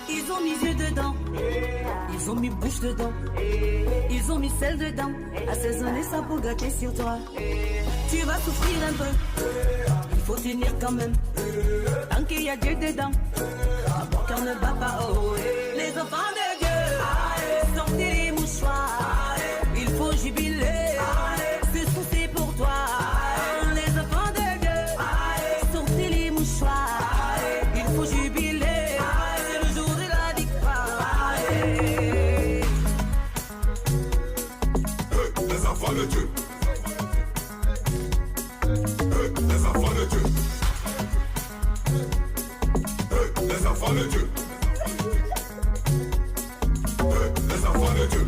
Ils ont mis yeux dedans, ils ont mis bouche dedans, ils ont mis sel dedans, assaisonner ça pour gâter sur toi. Tu vas souffrir un peu, il faut tenir quand même, tant qu'il y a Dieu dedans, mon cœur ne bat pas, oh. Les enfants de Dieu, sortez les mouchoirs, il faut jubiler, ce son c'est pour toi. Les enfants de Dieu, sortez les mouchoirs, il faut jubiler. Les enfants de Dieu. Les enfants de Dieu. Les enfants de Dieu. Les enfants de Dieu.